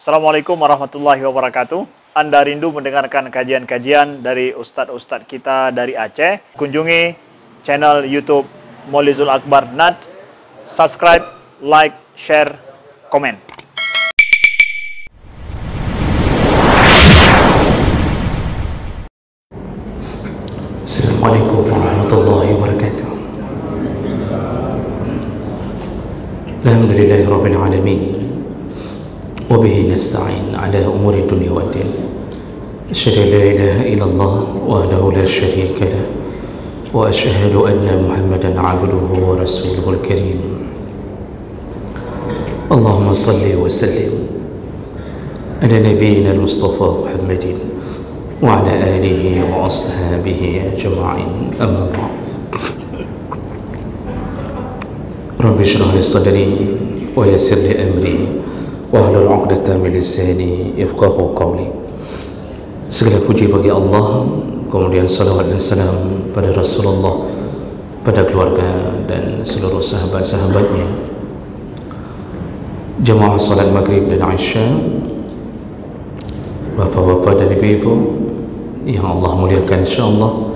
Assalamualaikum warahmatullahi wabarakatuh. Anda rindu mendengarkan kajian-kajian dari ustadz-ustadz kita dari Aceh? Kunjungi channel YouTube Maulizul Akbar NAD. Subscribe, like, share, komen. Assalamualaikum warahmatullahi wabarakatuh. Alhamdulillahi rabbil alamin. وبه نستعين على أمور الدنيا والدين. أشهد أن لا إله إلا الله وحده لا شريك له وأشهد أن محمدا عبده ورسوله الكريم. اللهم صل وسلم على نبينا المصطفى محمد وعلى آله وأصحابه أجمعين. أما بعد. رب اشرح لي صدري ويسر لي أمري wahlul 'uqdatam min lisani yafqahu qawli. Segala puji bagi Allah, kemudian salawat dan salam pada Rasulullah, pada keluarga dan seluruh sahabat-sahabatnya. Jemaah salat maghrib dan isya, bapak-bapak dan ibu-ibu yang Allah muliakan, insyaallah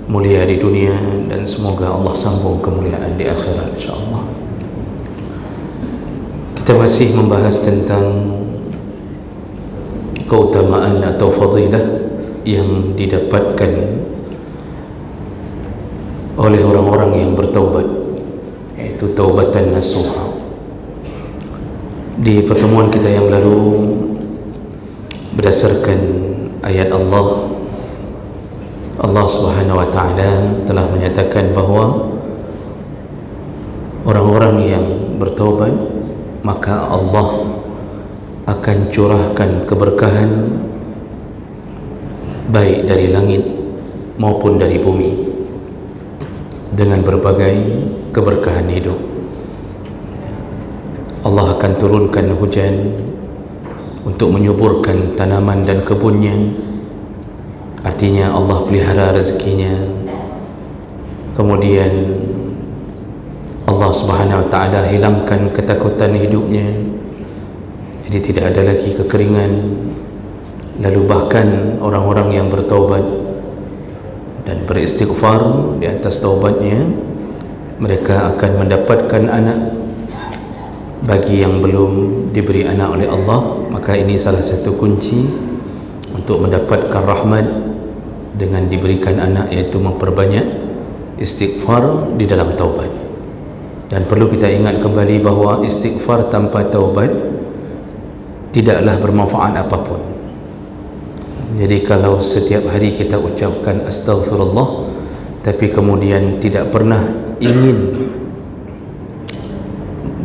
mulia di dunia dan semoga Allah sambung kemuliaan di akhirat insyaallah. Kita masih membahas tentang keutamaan atau fadilah yang didapatkan oleh orang-orang yang bertaubat, yaitu taubatan nasuha. Di pertemuan kita yang lalu, berdasarkan ayat Allah Subhanahu wa ta'ala telah menyatakan bahawa orang-orang yang bertaubat maka Allah akan curahkan keberkahan baik dari langit maupun dari bumi dengan berbagai keberkahan hidup. Allah akan turunkan hujan untuk menyuburkan tanaman dan kebunnya, artinya Allah pelihara rezekinya. Kemudian Allah Subhanahu wa ta'ala hilangkan ketakutan hidupnya, jadi tidak ada lagi kekeringan. Lalu bahkan orang-orang yang bertaubat dan beristighfar di atas taubatnya, mereka akan mendapatkan anak. Bagi yang belum diberi anak oleh Allah, maka ini salah satu kunci untuk mendapatkan rahmat dengan diberikan anak, yaitu memperbanyak istighfar di dalam taubat. Dan perlu kita ingat kembali bahawa istighfar tanpa taubat tidaklah bermanfaat apapun. Jadi kalau setiap hari kita ucapkan astaghfirullah tapi kemudian tidak pernah ingin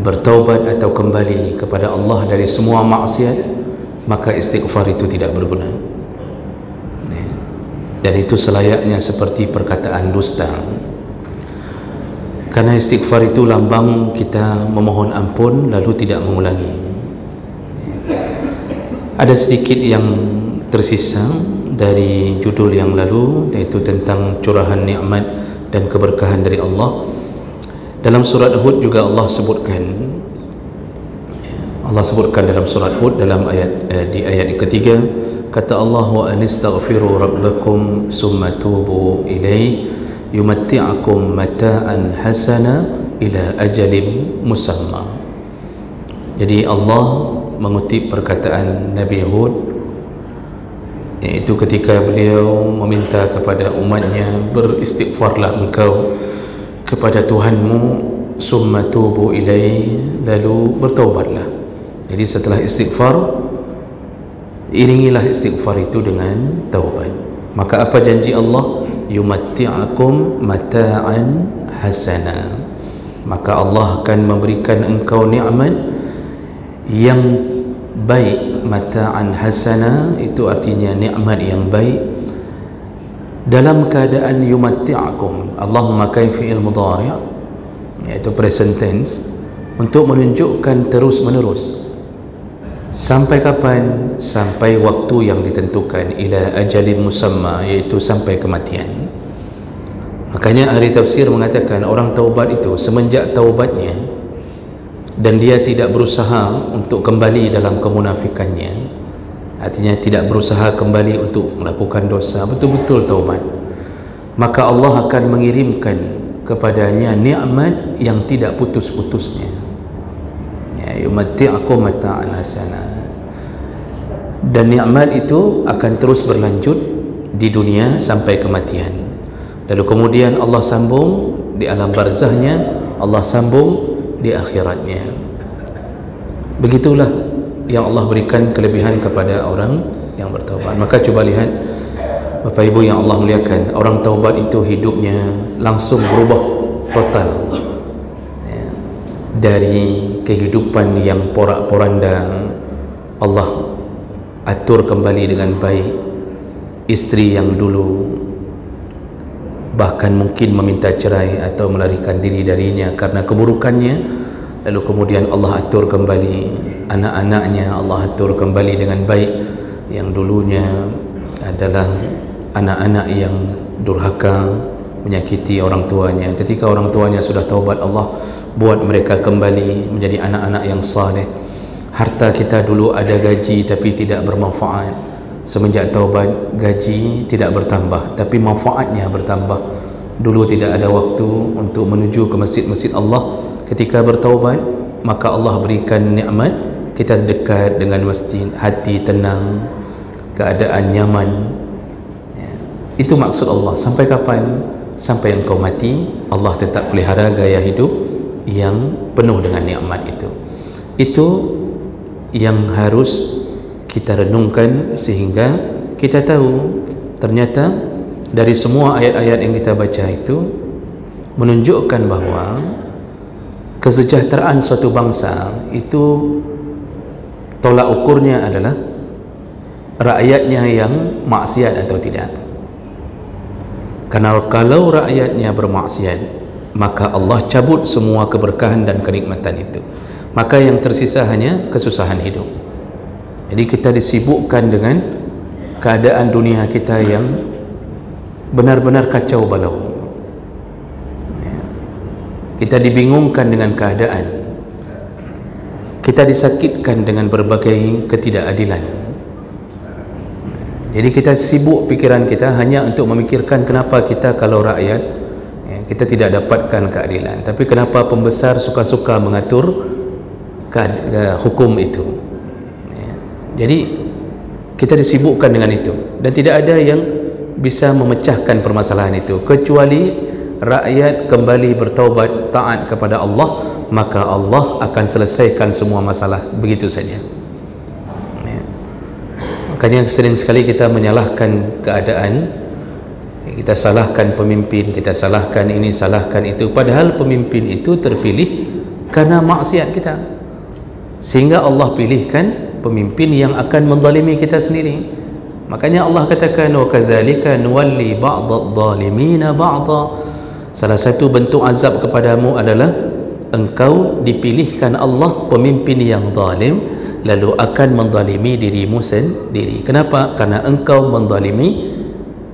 bertaubat atau kembali kepada Allah dari semua maksiat, maka istighfar itu tidak berguna. Dan itu selayaknya seperti perkataan dusta. Karena istighfar itu lambang kita memohon ampun lalu tidak mengulangi. Ada sedikit yang tersisa dari judul yang lalu, yaitu tentang curahan nikmat dan keberkahan dari Allah. Dalam surat Hud juga Allah sebutkan dalam surat Hud dalam di ayat ketiga, kata Allah, wa anistaghfiru rabbakum summa tubu ilaihi yumatti'akum mata'an hasana ila ajalin musamma. Jadi Allah mengutip perkataan Nabi Hud, yaitu ketika beliau meminta kepada umatnya, beristighfarlah engkau kepada Tuhanmu, summa tubu ilaihi, lalu bertaubatlah. Jadi setelah istighfar, iringilah istighfar itu dengan taubat. Maka apa janji Allah? Yumatti'akum mata'an hasana, maka Allah akan memberikan engkau nikmat yang baik. Mata'an hasana itu artinya nikmat yang baik dalam keadaan yumatti'akum. Allah memakai fi'il mudhari', yaitu present tense, untuk menunjukkan terus menerus. Sampai kapan? Sampai waktu yang ditentukan, ila ajalin musamma, yaitu sampai kematian. Makanya ahli tafsir mengatakan orang taubat itu semenjak taubatnya dan dia tidak berusaha untuk kembali dalam kemunafikannya, artinya tidak berusaha kembali untuk melakukan dosa, betul-betul taubat, maka Allah akan mengirimkan kepadanya nikmat yang tidak putus-putusnya. Ya, yumatti'akum mata'an hasana. Dan nikmat itu akan terus berlanjut di dunia sampai kematian. Lalu kemudian Allah sambung di alam barzahnya, Allah sambung di akhiratnya. Begitulah yang Allah berikan kelebihan kepada orang yang bertaubat. Maka coba lihat Bapak Ibu yang Allah muliakan, orang taubat itu hidupnya langsung berubah total, ya, dari kehidupan yang porak-poranda. Allah atur kembali dengan baik. Istri yang dulu bahkan mungkin meminta cerai atau melarikan diri darinya karena keburukannya, lalu kemudian Allah atur kembali. Anak-anaknya Allah atur kembali dengan baik, yang dulunya adalah anak-anak yang durhaka, menyakiti orang tuanya. Ketika orang tuanya sudah taubat, Allah buat mereka kembali menjadi anak-anak yang saleh. Harta kita dulu ada gaji tapi tidak bermanfaat. Semenjak taubat, gaji tidak bertambah tapi manfaatnya bertambah. Dulu tidak ada waktu untuk menuju ke masjid-masjid Allah. Ketika bertaubat, maka Allah berikan nikmat, kita dekat dengan masjid, hati tenang, keadaan nyaman. Ya. Itu maksud Allah. Sampai kapan? Sampai engkau mati, Allah tetap pelihara gaya hidup yang penuh dengan nikmat itu. Itu yang harus kita renungkan sehingga kita tahu ternyata dari semua ayat-ayat yang kita baca itu menunjukkan bahawa kesejahteraan suatu bangsa itu tolak ukurnya adalah rakyatnya yang maksiat atau tidak. Karena kalau rakyatnya bermaksiat, maka Allah cabut semua keberkahan dan kenikmatan itu. Maka yang tersisa hanya kesusahan hidup. Jadi kita disibukkan dengan keadaan dunia kita yang benar-benar kacau balau. Kita dibingungkan dengan keadaan. Kita disakitkan dengan berbagai ketidakadilan. Jadi kita sibuk pikiran kita hanya untuk memikirkan kenapa kita kalau rakyat kita tidak dapatkan keadilan. Tapi kenapa pembesar suka-suka mengatur hukum itu. Jadi kita disibukkan dengan itu dan tidak ada yang bisa memecahkan permasalahan itu kecuali rakyat kembali bertaubat taat kepada Allah, maka Allah akan selesaikan semua masalah begitu saja. Makanya sering sekali kita menyalahkan keadaan, kita salahkan pemimpin, kita salahkan ini, salahkan itu, padahal pemimpin itu terpilih karena maksiat kita, sehingga Allah pilihkan pemimpin yang akan menzalimi kita sendiri. Makanya Allah katakan wa kadzalika nuwalli ba'dadh-dhalimina ba'dha. Salah satu bentuk azab kepadamu adalah engkau dipilihkan Allah pemimpin yang zalim, lalu akan menzalimi dirimu sendiri. Kenapa? Karena engkau menzalimi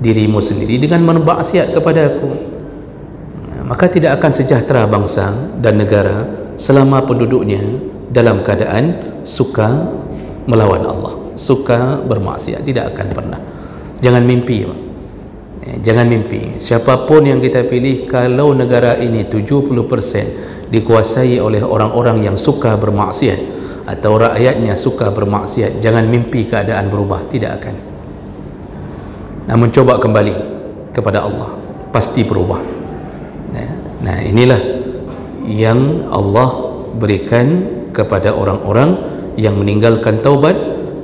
dirimu sendiri dengan bermaksiat kepada aku. Maka tidak akan sejahtera bangsa dan negara selama penduduknya dalam keadaan suka melawan Allah, suka bermaksiat. Tidak akan pernah. Jangan mimpi, jangan mimpi. Siapapun yang kita pilih, kalau negara ini 70% dikuasai oleh orang-orang yang suka bermaksiat atau rakyatnya suka bermaksiat, jangan mimpi keadaan berubah. Tidak akan. Namun coba kembali kepada Allah, pasti berubah. Nah, inilah yang Allah berikan kepada orang-orang yang meninggalkan taubat.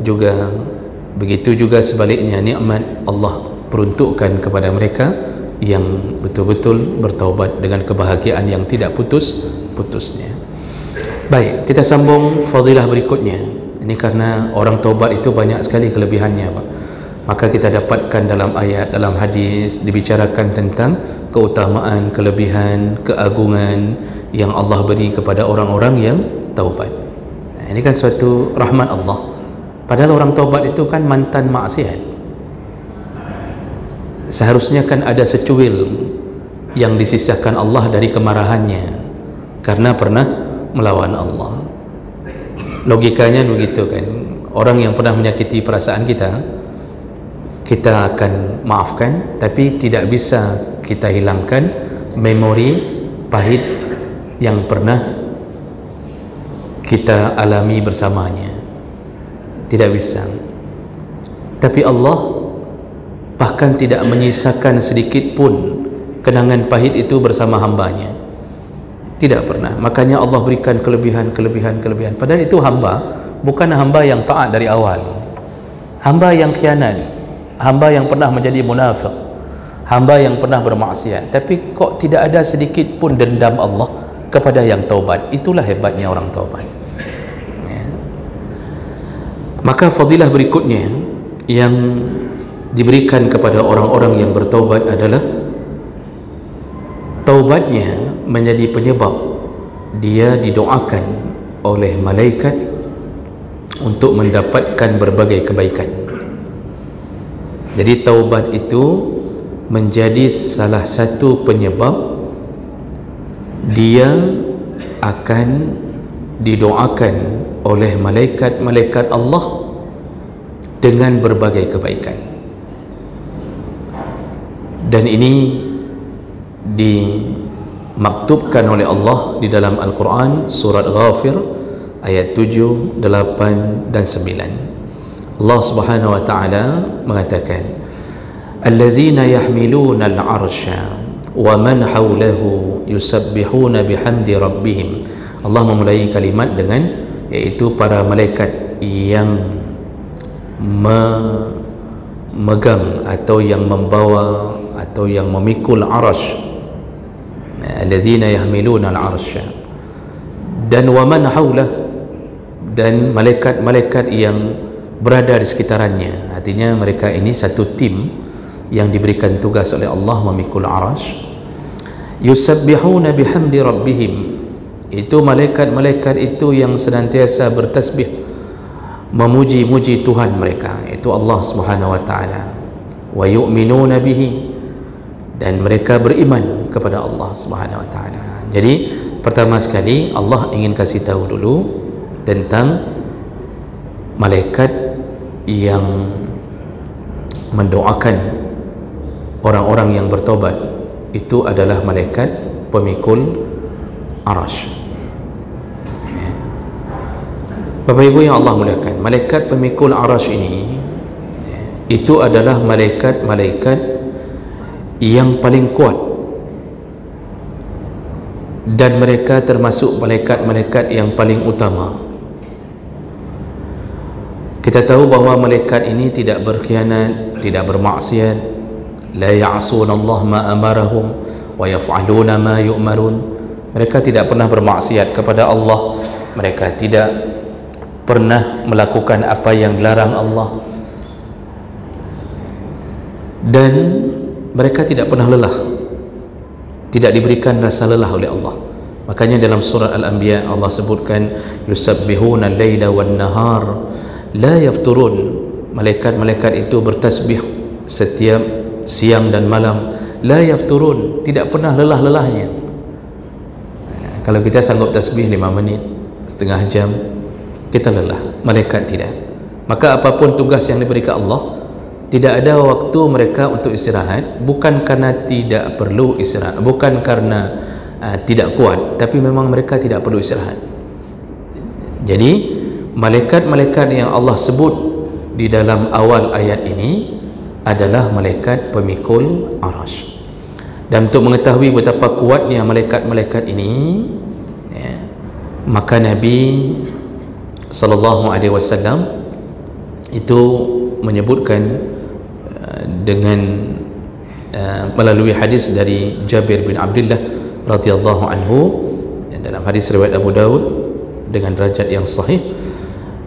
Juga begitu juga sebaliknya, nikmat Allah peruntukkan kepada mereka yang betul-betul bertaubat dengan kebahagiaan yang tidak putus-putusnya. Baik, kita sambung fadilah berikutnya. Ini karena orang taubat itu banyak sekali kelebihannya, Pak. Maka kita dapatkan dalam ayat, dalam hadis dibicarakan tentang keutamaan, kelebihan, keagungan yang Allah beri kepada orang-orang yang taubat. Nah, ini kan suatu rahmat Allah. Padahal orang taubat itu kan mantan maksiat. Seharusnya kan ada secuil yang disisakan Allah dari kemarahannya karena pernah melawan Allah. Logikanya begitu kan, orang yang pernah menyakiti perasaan kita, kita akan maafkan, tapi tidak bisa kita hilangkan memori pahit yang pernah kita alami bersamanya. Tidak bisa. Tapi Allah bahkan tidak menyisakan sedikit pun kenangan pahit itu bersama hambanya. Tidak pernah. Makanya Allah berikan kelebihan. Padahal itu hamba, bukan hamba yang taat dari awal, hamba yang khianat, hamba yang pernah menjadi munafik, hamba yang pernah bermaksiat, tapi kok tidak ada sedikit pun dendam Allah kepada yang taubat. Itulah hebatnya orang taubat. Ya. Maka fadilah berikutnya yang diberikan kepada orang-orang yang bertaubat adalah taubatnya menjadi penyebab dia didoakan oleh malaikat untuk mendapatkan berbagai kebaikan. Jadi taubat itu menjadi salah satu penyebab dia akan didoakan oleh malaikat-malaikat Allah dengan berbagai kebaikan. Dan ini dimaktubkan oleh Allah di dalam Al-Quran, surat Ghafir ayat 7, 8 dan 9. Allah Subhanahu wa taala mengatakan, allazina yahmiluna al-arsha wa man hawlahu yusabbihuna bihamdi rabbihim. Allah memulai kalimat dengan, yaitu para malaikat yang memegang atau yang membawa atau yang memikul arasy, alladzina yahmiluna al-arsha, dan wa man hawlah, dan malaikat-malaikat yang berada di sekitarannya. Artinya mereka ini satu tim yang diberikan tugas oleh Allah memikul arasy. Yusabbihuna bihamdi rabbihim, itu malaikat-malaikat itu yang senantiasa bertasbih memuji-muji Tuhan mereka, itu Allah Subhanahu wa taala. Wa yu'minuna bihi, dan mereka beriman kepada Allah Subhanahu wa taala. Jadi pertama sekali Allah ingin kasih tahu dulu tentang malaikat yang mendoakan orang-orang yang bertobat. Itu adalah malaikat pemikul arasy. Bapak Ibu yang Allah muliakan, malaikat pemikul arasy ini itu adalah malaikat-malaikat yang paling kuat, dan mereka termasuk malaikat-malaikat yang paling utama. Kita tahu bahawa malaikat ini tidak berkhianat, tidak bermaksiat. La ya'sunallaha ma amarahum wa yaf'aluna ma yu'marun. Mereka tidak pernah bermaksiat kepada Allah, mereka tidak pernah melakukan apa yang dilarang Allah, dan mereka tidak pernah lelah, tidak diberikan rasa lelah oleh Allah. Makanya dalam surah Al-Anbiya Allah sebutkan, yusabbihuna al-laila wan-nahar la yafturun. Malaikat-malaikat itu bertasbih setiap siang dan malam, la yafturun, tidak pernah lelah-lelahnya. Kalau kita sanggup tasbih 5 menit, setengah jam, kita lelah. Malaikat tidak. Maka apapun tugas yang diberikan Allah, tidak ada waktu mereka untuk istirahat, bukan karena tidak perlu istirahat, bukan karena tidak kuat, tapi memang mereka tidak perlu istirahat. Jadi malaikat-malaikat yang Allah sebut di dalam awal ayat ini adalah malaikat pemikul arasy. Dan untuk mengetahui betapa kuatnya malaikat-malaikat ini, ya, maka Nabi sallallahu alaihi wasallam itu menyebutkan dengan melalui hadis dari Jabir bin Abdullah radhiyallahu anhu, dalam hadis riwayat Abu Daud dengan derajat yang sahih.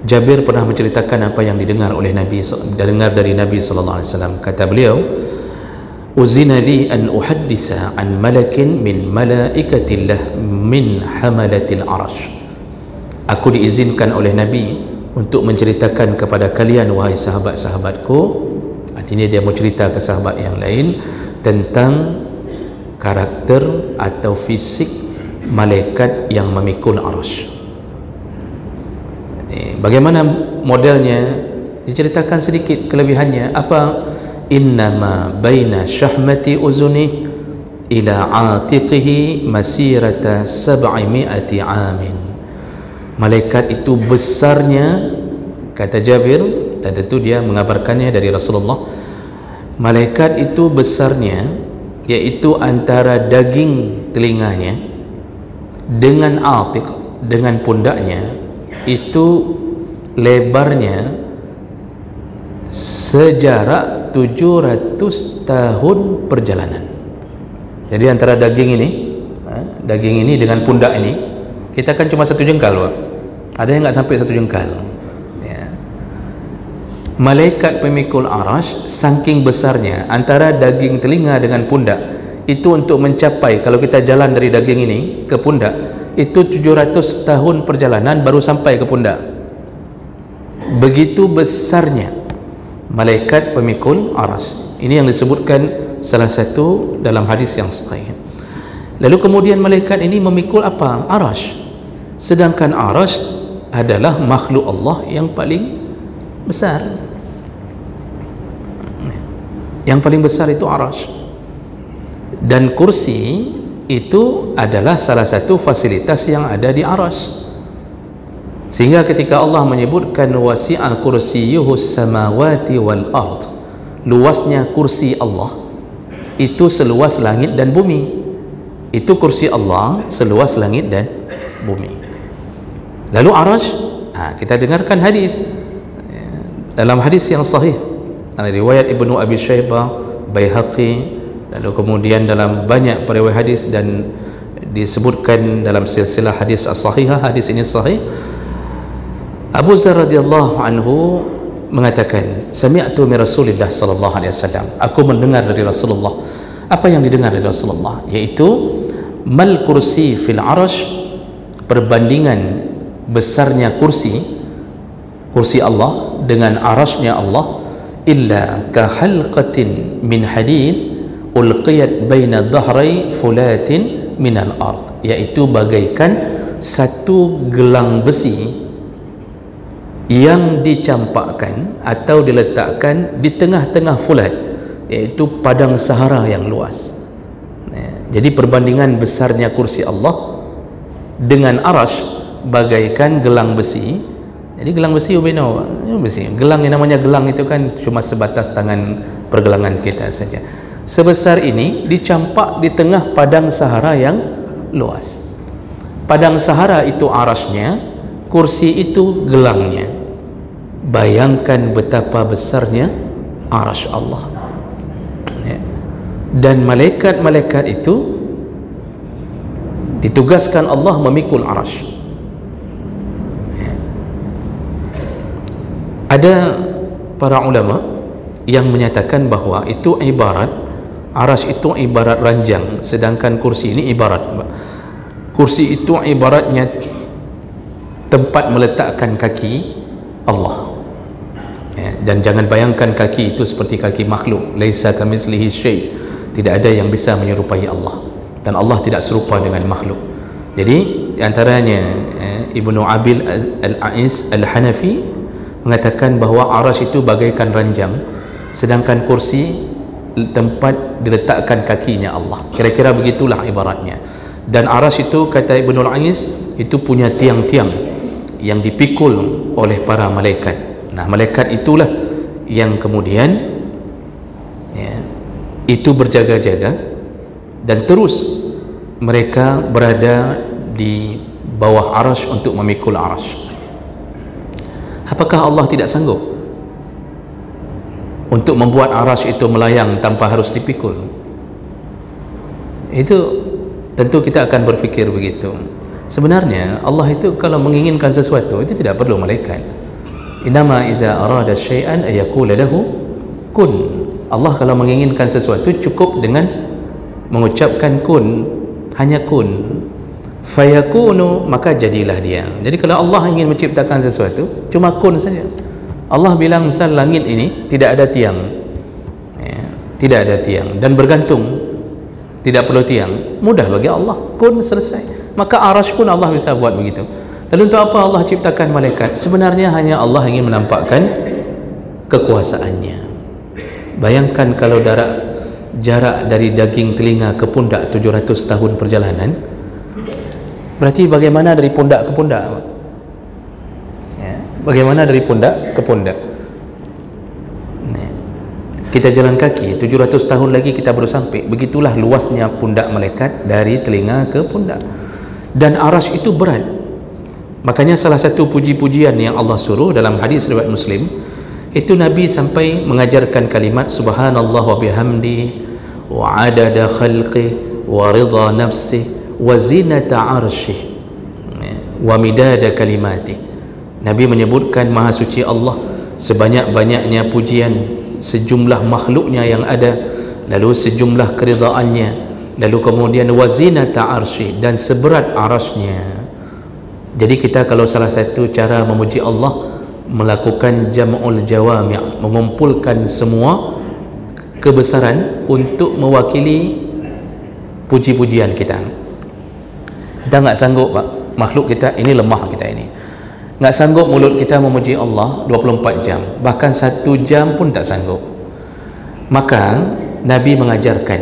Jabir pernah menceritakan apa yang didengar oleh Nabi, dari Nabi sallallahu alaihi wasallam. Kata beliau, uzina li an uhaddisa an malakin min malaikatillah min hamalatil arasy. Aku diizinkan oleh Nabi untuk menceritakan kepada kalian, wahai sahabat-sahabatku. Artinya dia mau cerita ke sahabat yang lain tentang karakter atau fisik malaikat yang memikul arasy. Bagaimana modelnya? Diceritakan sedikit kelebihannya. Apa? Innama baina syahmati uzuni ila atiqihi masirata 700 amin. Malaikat itu besarnya, kata Jabir, dan tentu dia mengabarkannya dari Rasulullah, malaikat itu besarnya yaitu antara daging telinganya dengan atiq, dengan pundaknya, itu lebarnya sejarak 700 tahun perjalanan. Jadi antara daging ini dengan pundak ini, kita kan cuma 1 jengkal, Pak. Ada yang nggak sampai 1 jengkal ya. Malaikat pemikul arash saking besarnya antara daging telinga dengan pundak itu, untuk mencapai, kalau kita jalan dari daging ini ke pundak, itu 700 tahun perjalanan baru sampai ke pundak. Begitu besarnya malaikat pemikul arash. Ini yang disebutkan salah satu dalam hadis yang sahih. Lalu kemudian malaikat ini memikul apa? Arash. Sedangkan arash adalah makhluk Allah yang paling besar. Yang paling besar itu arash. Dan kursi itu adalah salah satu fasilitas yang ada di arash. Sehingga ketika Allah menyebutkan wasi'a kursiyyuhus samawati wal ard, luasnya kursi Allah itu seluas langit dan bumi. Itu kursi Allah seluas langit dan bumi. Lalu arash, kita dengarkan hadis. Dalam hadis yang sahih riwayat Ibnu Abi Syaibah, Baihaqi, lalu kemudian dalam banyak periwayat hadis, dan disebutkan dalam silsilah hadis as-sahihah, hadis ini sahih. Abu Dzar radhiyallahu anhu mengatakan, sami'tu min Rasulillah sallallahu alaihi wasallam, aku mendengar dari Rasulullah. Apa yang didengar dari Rasulullah? Yaitu mal kursi fil arash, perbandingan besarnya kursi Allah dengan arashnya Allah, illa ka halqatin min hadid ulqiyat baina dhahrai fulatin min al-ard, yaitu bagaikan satu gelang besi yang dicampakkan atau diletakkan di tengah-tengah fulat, iaitu padang Sahara yang luas. Jadi perbandingan besarnya kursi Allah dengan arash bagaikan gelang besi. Jadi gelang besi gelang yang namanya gelang itu kan cuma sebatas tangan pergelangan kita saja. Sebesar ini dicampak di tengah padang Sahara yang luas. Padang Sahara itu arashnya, kursi itu gelangnya. Bayangkan betapa besarnya arash Allah. Dan malaikat-malaikat itu ditugaskan Allah memikul arash. Ada para ulama yang menyatakan bahawa itu ibarat, arash itu ibarat ranjang, sedangkan kursi ini kursi itu ibaratnya tempat meletakkan kaki Allah. Dan jangan bayangkan kaki itu seperti kaki makhluk, laisa kamitslihi syai', tidak ada yang bisa menyerupai Allah, dan Allah tidak serupa dengan makhluk. Jadi antaranya Ibnu Abil Al-A'is Al-Hanafi mengatakan bahawa arash itu bagaikan ranjang, sedangkan kursi tempat diletakkan kakinya Allah. Kira-kira begitulah ibaratnya. Dan arash itu, kata Ibnu Al-A'is, itu punya tiang-tiang yang dipikul oleh para malaikat. Nah, malaikat itulah yang kemudian itu berjaga-jaga, dan terus mereka berada di bawah arash untuk memikul arash. Apakah Allah tidak sanggup untuk membuat arash itu melayang tanpa harus dipikul? Itu tentu kita akan berfikir begitu. Sebenarnya Allah itu kalau menginginkan sesuatu itu tidak perlu malaikat. Innama iza arada syai'an ayaqula lahu kun. Allah kalau menginginkan sesuatu cukup dengan mengucapkan kun, hanya kun, fayakunu, maka jadilah dia. Jadi kalau Allah ingin menciptakan sesuatu, cuma kun saja. Allah bilang misal langit ini tidak ada tiang, tidak ada tiang, dan bergantung, tidak perlu tiang, mudah bagi Allah, kun, selesai. Maka arash pun Allah bisa buat begitu. Lalu untuk apa Allah ciptakan malaikat? Sebenarnya hanya Allah ingin menampakkan kekuasaannya. Bayangkan kalau jarak dari daging telinga ke pundak 700 tahun perjalanan, berarti bagaimana dari pundak ke pundak? Ya, bagaimana dari pundak ke pundak? Kita jalan kaki 700 tahun lagi kita baru sampai. Begitulah luasnya pundak malaikat dari telinga ke pundak. Dan arasy itu berat. Makanya salah satu puji-pujian yang Allah suruh dalam hadis riwayat Muslim, itu Nabi sampai mengajarkan kalimat subhanallah wa bihamdi wa adada khalqi wa ridha nafsi wa zinata arsyih wa midada kalimati. Nabi menyebutkan maha suci Allah, sebanyak-banyaknya pujian, sejumlah makhluknya yang ada, lalu sejumlah keridhaannya, lalu kemudian wazinata arsy, dan seberat arasnya. Jadi kita kalau salah satu cara memuji Allah, melakukan jam'ul jawami', mengumpulkan semua kebesaran untuk mewakili puji-pujian kita. Kita nggak sanggup, Pak, makhluk kita ini lemah, kita ini nggak sanggup mulut kita memuji Allah 24 jam, bahkan 1 jam pun tak sanggup. Maka Nabi mengajarkan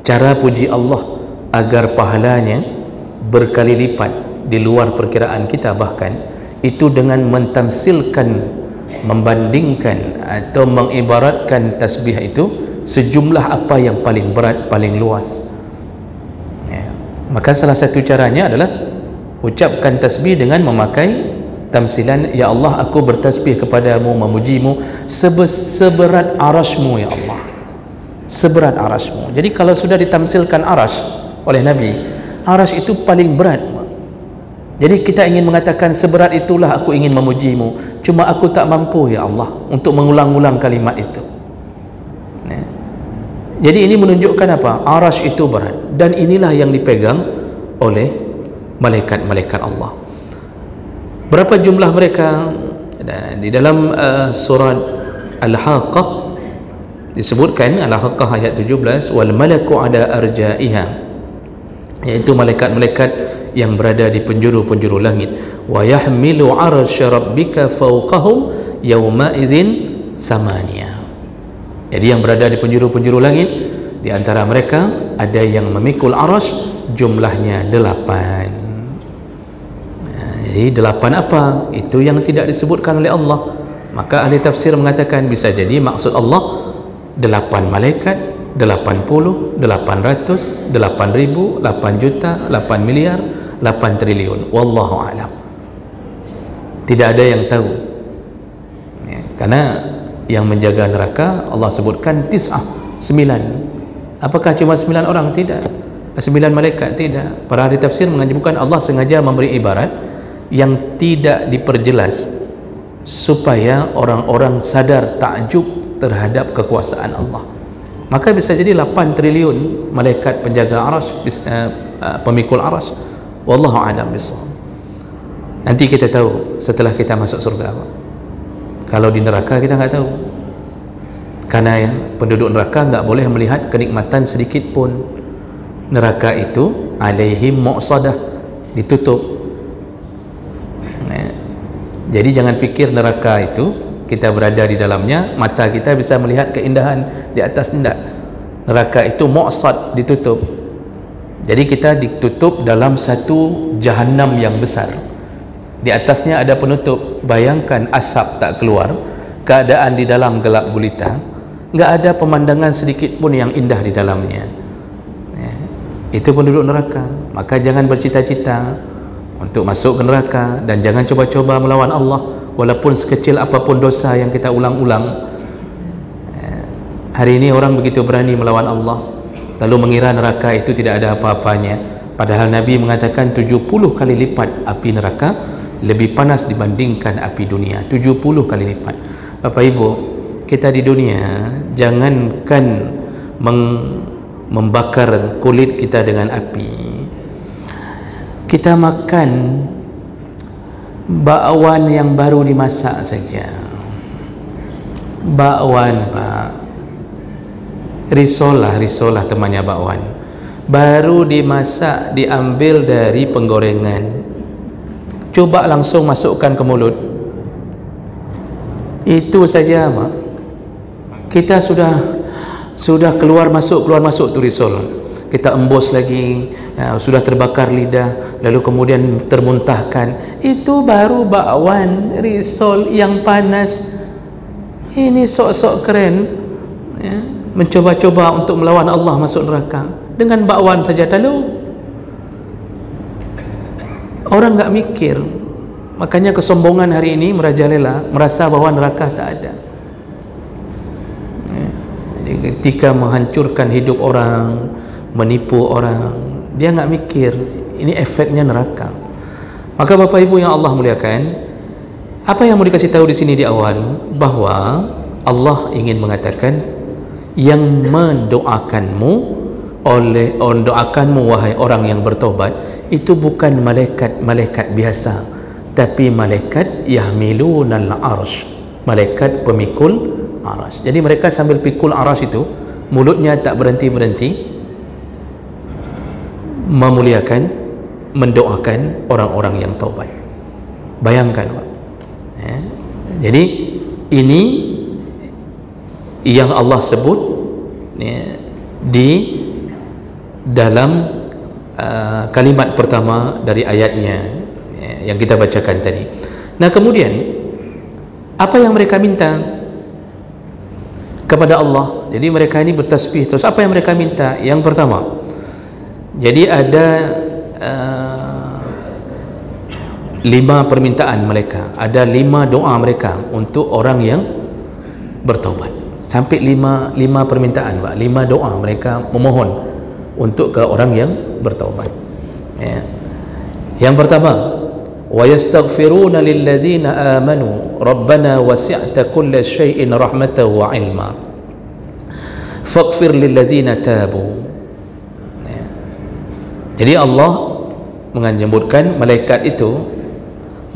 cara puji Allah agar pahalanya berkali lipat di luar perkiraan kita, bahkan itu dengan mentamsilkan, membandingkan atau mengibaratkan tasbih itu sejumlah apa yang paling berat, paling luas ya. Maka salah satu caranya adalah ucapkan tasbih dengan memakai tamsilan, ya Allah aku bertasbih kepadamu, memujimu seberat arasmu ya Allah, seberat arasmu. Jadi kalau sudah ditamsilkan aras oleh Nabi, aras itu paling berat. Jadi kita ingin mengatakan seberat itulah aku ingin memujimu, cuma aku tak mampu ya Allah untuk mengulang-ulang kalimat itu. Jadi ini menunjukkan apa? Aras itu berat, dan inilah yang dipegang oleh malaikat-malaikat Allah. Berapa jumlah mereka? Di dalam surat Al-Haqqah disebutkan, Al-Haqqah ayat 17, wal malaku ala arja'iha, yaitu malaikat-malaikat yang berada di penjuru-penjuru langit. Wa yahmilu 'arsy rabbika fawqahum yawma idzin samaniya. Jadi yang berada di penjuru-penjuru langit, di antara mereka ada yang memikul arasy, jumlahnya 8. Jadi 8 apa? Itu yang tidak disebutkan oleh Allah. Maka ahli tafsir mengatakan bisa jadi maksud Allah 8 malaikat, 80, 800, 8.000, 8 juta, 8 miliar, 8 triliun. Wallahu a'lam. Tidak ada yang tahu ya, karena yang menjaga neraka Allah sebutkan 9. Apakah cuma 9 orang? Tidak. 9 malaikat? Tidak. Para ahli tafsir menyebutkan Allah sengaja memberi ibarat yang tidak diperjelas supaya orang-orang sadar takjub terhadap kekuasaan Allah. Maka bisa jadi 8 triliun malaikat penjaga arasy, pemikul arasy. Wallahu a'lam bishawab. Nanti kita tahu setelah kita masuk surga. Kalau di neraka kita nggak tahu, karena penduduk neraka nggak boleh melihat kenikmatan sedikit pun. Neraka itu alaihim mu'sadah, ditutup. Jadi jangan fikir neraka itu kita berada di dalamnya, mata kita bisa melihat keindahan di atas. tidak. Neraka itu mu'sad, ditutup. Jadi kita ditutup dalam satu jahannam yang besar. Di atasnya ada penutup. Bayangkan asap tak keluar, keadaan di dalam gelap gulita, nggak ada pemandangan sedikit pun yang indah di dalamnya. Itu penduduk neraka. Maka jangan bercita-cita untuk masuk ke neraka, dan jangan coba-coba melawan Allah walaupun sekecil apapun dosa yang kita ulang-ulang. Hari ini orang begitu berani melawan Allah, lalu mengira neraka itu tidak ada apa-apanya, padahal Nabi mengatakan 70 kali lipat api neraka lebih panas dibandingkan api dunia. 70 kali lipat. Bapak Ibu, kita di dunia jangankan membakar kulit kita dengan api, kita makan bakwan yang baru dimasak saja, bakwan Pak, risolah temannya bakwan, baru dimasak, diambil dari penggorengan, Coba langsung masukkan ke mulut, itu saja mak, kita sudah keluar masuk tu risol. Kita embus lagi, sudah terbakar lidah, lalu kemudian termuntahkan. Itu baru bakwan risol yang panas. Ini sok-sok keren, ya, mencoba-coba untuk melawan Allah masuk neraka dengan bakwan saja. Lalu orang enggak mikir. Makanya kesombongan hari ini merajalela, merasa bahwa neraka tak ada. Jadi ketika menghancurkan hidup orang, menipu orang, dia enggak mikir ini efeknya neraka. Maka Bapak Ibu yang Allah muliakan, apa yang mau dikasih tahu di sini di awal, bahwa Allah ingin mengatakan yang mendoakanmu wahai orang yang bertobat, itu bukan malaikat biasa, tapi malaikat yahmilunal arsh, malaikat pemikul arsh. Jadi mereka sambil pikul arsh itu, mulutnya tak berhenti-berhenti memuliakan, mendoakan orang-orang yang taubat. Bayangkan Pak, ya. Jadi ini yang Allah sebut, ya, di dalam kalimat pertama dari ayatnya, ya, yang kita bacakan tadi. Nah kemudian apa yang mereka minta kepada Allah? Jadi mereka ini bertasbih terus. Apa yang mereka minta? Yang pertama, jadi ada 5 permintaan mereka, ada 5 doa mereka untuk orang yang bertaubat. Sampai 5 permintaan Pak, 5 doa mereka memohon untuk ke orang yang bertaubat, ya. Yang pertama, wa yastaghfiruna lilladzina amanu rabbana wasi'ta kulla syai'in rahmatan wa ilma faghfir lilladzina tabu, ya. Jadi Allah menyebutkan malaikat itu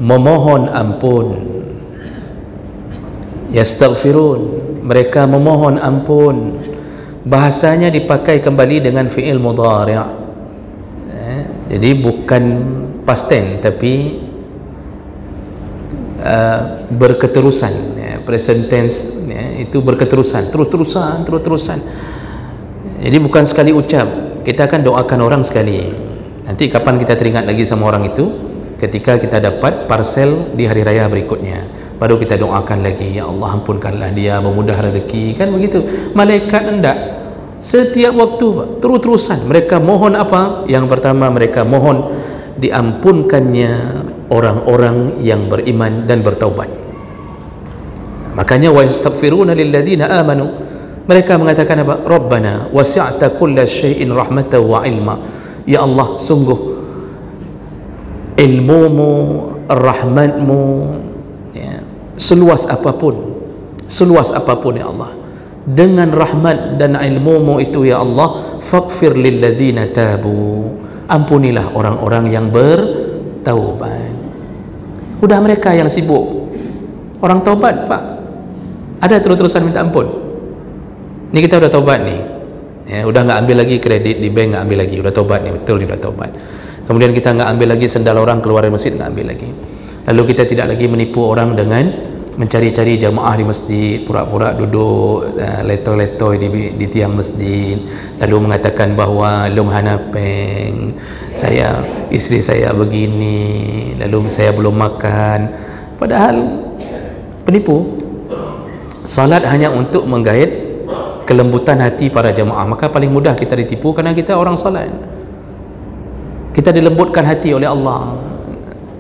memohon ampun. Yastaghfirun, mereka memohon ampun. Bahasanya dipakai kembali dengan fi'il mudhari', jadi bukan past tense tapi berketerusan, ya. Present tense, ya, itu berketerusan, terus-terusan. Jadi bukan sekali ucap. Kita akan doakan orang sekali. Nanti kapan kita teringat lagi sama orang itu? Ketika kita dapat parcel di hari raya berikutnya, baru kita doakan lagi, ya Allah ampunkanlah dia, memudah rezeki, kan begitu. Malaikat hendak setiap waktu terus-terusan mereka mohon apa? Yang pertama mereka mohon diampunkannya orang-orang yang beriman dan bertaubat. Makanya wa yastaghfiruna lilladzina amanu, mereka mengatakan apa? Rabbana wasi'ta kulla syai'in rahmatan wa ilma, ya Allah sungguh ilmumu, rahmatmu, ya, seluas apapun ya Allah. Dengan rahmat dan ilmumu itu ya Allah, faghfir lilladzina tabu, ampunilah orang-orang yang bertaubat. Udah mereka yang sibuk, orang taubat Pak, ada terus-terusan minta ampun. Ini kita udah taubat nih, ya, udah nggak ambil lagi kredit di bank, nggak ambil lagi, udah taubat nih, betul udah taubat. Kemudian kita nggak ambil lagi sendal orang keluar dari masjid, nggak ambil lagi. Lalu kita tidak lagi menipu orang dengan mencari-cari jamaah di masjid, pura-pura duduk letoi-letoi di tiang masjid, lalu mengatakan bahwa lum hanapeng, istri saya begini, lalu saya belum makan, padahal penipu. Salat hanya untuk menggait kelembutan hati para jamaah, maka paling mudah kita ditipu karena kita orang salat. Kita dilembutkan hati oleh Allah.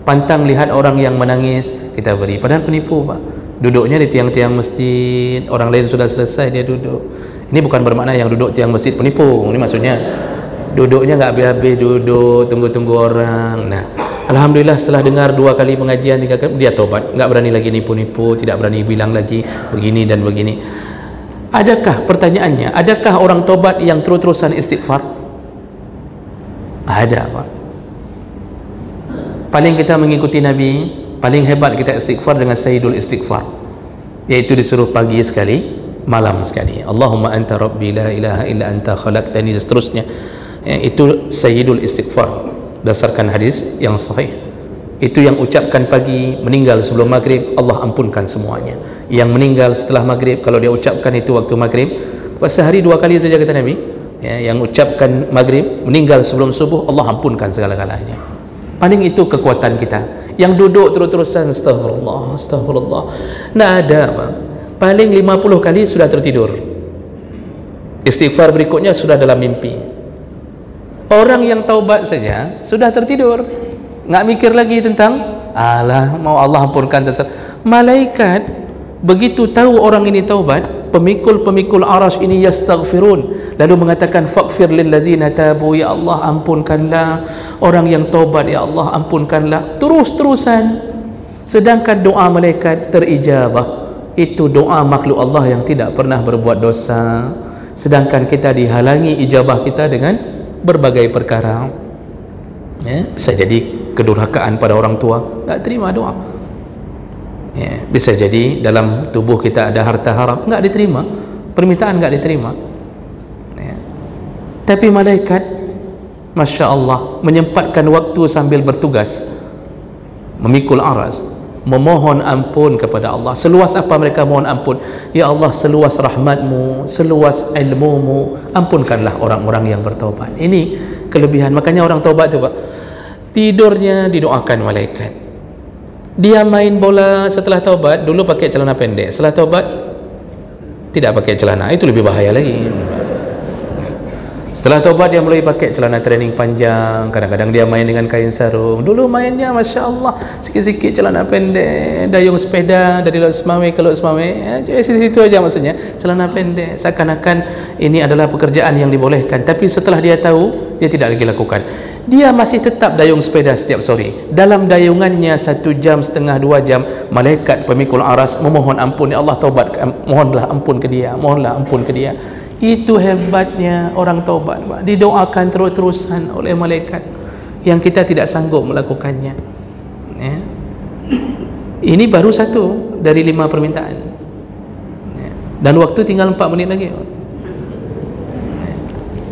Pantang lihat orang yang menangis kita beri, padahal penipu Pak. Duduknya di tiang-tiang masjid, orang lain sudah selesai dia duduk. Ini bukan bermakna yang duduk tiang masjid penipu. Ini maksudnya duduknya nggak habis-habis duduk, tunggu-tunggu orang. Nah, alhamdulillah setelah dengar 2 kali pengajian, 3 kali, dia tobat, nggak berani lagi nipu-nipu, tidak berani bilang lagi begini dan begini. Adakah, pertanyaannya, adakah orang tobat yang terus-terusan istighfar? Ada Pak. Paling kita mengikuti Nabi, paling hebat kita istighfar dengan sayyidul istighfar, yaitu disuruh pagi sekali, malam sekali. Allahumma anta rabbi la ilaha illa anta khalaqtani, dan seterusnya, ya, itu sayyidul istighfar berdasarkan hadis yang sahih. Itu yang ucapkan pagi, meninggal sebelum maghrib, Allah ampunkan semuanya. Yang meninggal setelah maghrib, kalau dia ucapkan itu waktu maghrib, sehari 2 kali saja kata Nabi, ya, yang ucapkan maghrib, meninggal sebelum subuh, Allah ampunkan segala-galanya. Paling itu kekuatan kita. Yang duduk terus-terusan astagfirullah, astagfirullah, nak ada apa? Paling 50 kali sudah tertidur. Istighfar berikutnya sudah dalam mimpi. Orang yang taubat saja sudah tertidur, nggak mikir lagi tentang alah mau Allah ampunkan tersebut. Malaikat begitu tahu orang ini taubat, pemikul-pemikul arasy ini yastaghfirun, lalu mengatakan faghfir lil ladzina tabu, ya Allah ampunkanlah orang yang taubat, ya Allah ampunkanlah, terus-terusan. Sedangkan doa malaikat terijabah. Itu doa makhluk Allah yang tidak pernah berbuat dosa, sedangkan kita dihalangi ijabah kita dengan berbagai perkara, ya, bisa jadi kedurhakaan pada orang tua, tak terima doa, ya, bisa jadi dalam tubuh kita ada harta haram, nggak diterima, permintaan nggak diterima, ya. Tapi malaikat Masya Allah menyempatkan waktu sambil bertugas memikul aras, memohon ampun kepada Allah. Seluas apa mereka mohon ampun? Ya Allah, seluas rahmatmu, seluas ilmumu, ampunkanlah orang-orang yang bertaubat. Ini kelebihan. Makanya orang taubat itu Pak, tidurnya didoakan malaikat. Dia main bola setelah taubat, dulu pakai celana pendek, setelah taubat tidak pakai celana, itu lebih bahaya lagi. Setelah taubat dia mulai pakai celana training panjang, kadang-kadang dia main dengan kain sarung. Dulu mainnya Masya Allah sikit-sikit celana pendek, dayung sepeda dari Laut Semawe ke Laut Semawe, ya, situ aja maksudnya, celana pendek, seakan-akan ini adalah pekerjaan yang dibolehkan. Tapi setelah dia tahu, dia tidak lagi lakukan. Dia masih tetap dayung sepeda setiap sore. Dalam dayungannya 1 jam setengah 2 jam, malaikat pemikul aras memohon ampun, ya Allah taubat, mohonlah ampun ke dia, mohonlah ampun ke dia. Itu hebatnya orang taubat, Pak. Didoakan terus-terusan oleh malaikat yang kita tidak sanggup melakukannya, ya. Ini baru 1 dari 5 permintaan, ya. Dan waktu tinggal 4 menit lagi, ya.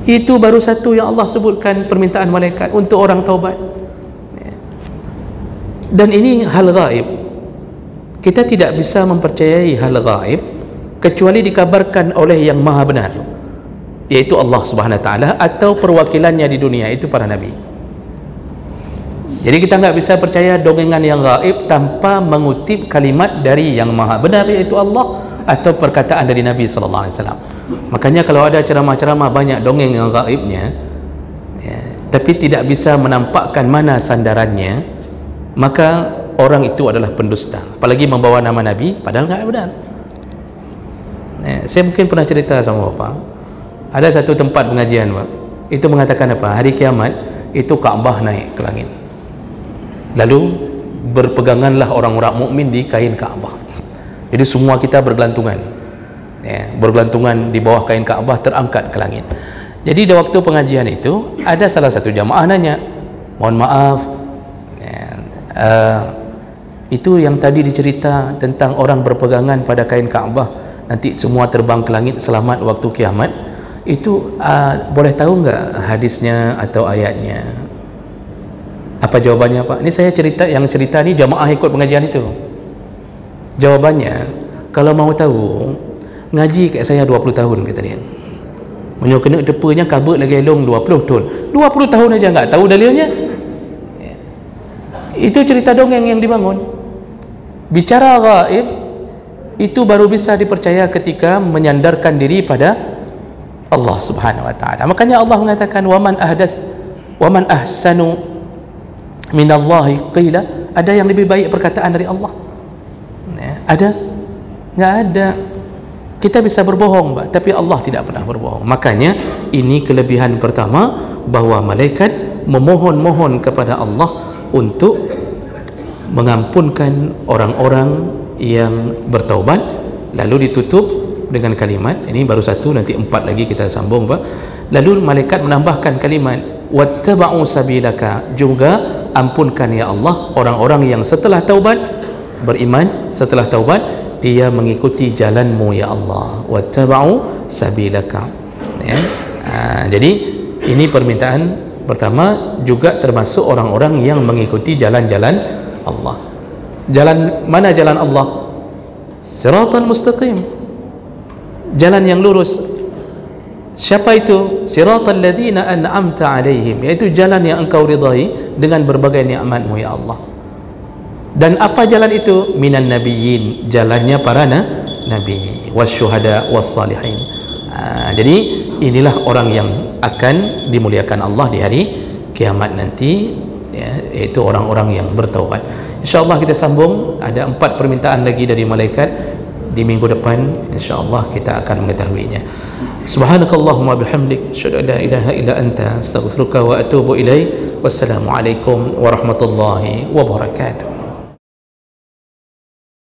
Itu baru 1 yang Allah sebutkan permintaan malaikat untuk orang taubat, ya. Dan ini hal gaib. Kita tidak bisa mempercayai hal gaib kecuali dikabarkan oleh yang maha benar, yaitu Allah Subhanahu Wa Taala, atau perwakilannya di dunia, itu para nabi. Jadi kita nggak bisa percaya dongengan yang gaib tanpa mengutip kalimat dari yang maha benar, yaitu Allah, atau perkataan dari Nabi Sallallahu Alaihi Wasallam. Makanya kalau ada ceramah-ceramah banyak dongeng yang gaibnya, ya, tapi tidak bisa menampakkan mana sandarannya, maka orang itu adalah pendusta, apalagi membawa nama Nabi padahal nggak benar. Saya mungkin pernah cerita sama Bapak, ada satu tempat pengajian Pak, itu mengatakan apa? Hari kiamat itu Kaabah naik ke langit, lalu berpeganganlah orang-orang mukmin di kain Kaabah. Jadi semua kita bergelantungan, ya, bergelantungan di bawah kain Kaabah, terangkat ke langit. Jadi di waktu pengajian itu ada salah satu jamaah nanya, mohon maaf, ya, itu yang tadi dicerita tentang orang berpegangan pada kain Kaabah nanti semua terbang ke langit selamat waktu kiamat, itu boleh tahu nggak hadisnya atau ayatnya? Apa jawabannya Pak? Ini saya cerita, yang cerita ini jamaah ikut pengajian itu. Jawabannya, kalau mau tahu, ngaji kat saya 20 tahun kata dia. Menyo kena depanya kabut lagi elong 20 tahun. 20 tahun aja nggak tahu dalilnya. Itu cerita dongeng yang dibangun. Bicara gaib itu baru bisa dipercaya ketika menyandarkan diri pada Allah Subhanahu Wa Taala. Makanya Allah mengatakan waman ahsanu minallahi qila, ada yang lebih baik perkataan dari Allah? Ya, ada? Nggak ada. Kita bisa berbohong Pak, tapi Allah tidak pernah berbohong. Makanya ini kelebihan pertama, bahwa malaikat memohon-mohon kepada Allah untuk mengampunkan orang-orang yang bertaubat, lalu ditutup dengan kalimat, ini baru 1, nanti 4 lagi kita sambung Pak. Lalu malaikat menambahkan kalimat wattaba'u sabilaka, juga ampunkan ya Allah orang-orang yang setelah taubat beriman, setelah taubat dia mengikuti jalanmu ya Allah, wattaba'u sabilaka, ya. Jadi ini permintaan pertama, juga termasuk orang-orang yang mengikuti jalan-jalan Allah. Jalan mana jalan Allah? Siratal mustaqim, jalan yang lurus. Siapa itu? Siratal ladzina an'amta alaihim, yaitu jalan yang engkau ridai dengan berbagai nikmat-Mu ya Allah. Dan apa jalan itu? Minan nabiyyin, jalannya para nabi, wasyuhada wassalihin. Jadi inilah orang yang akan dimuliakan Allah di hari kiamat nanti, ya, yaitu orang-orang yang bertaubat. InsyaAllah kita sambung, ada 4 permintaan lagi dari malaikat di minggu depan, insyaAllah kita akan mengetahuinya. Subhanakallahumma bihamdik, asyhadu an la ilaha illa anta, astaghfiruka wa atubu ilaik. Wassalamualaikum warahmatullahi wabarakatuh.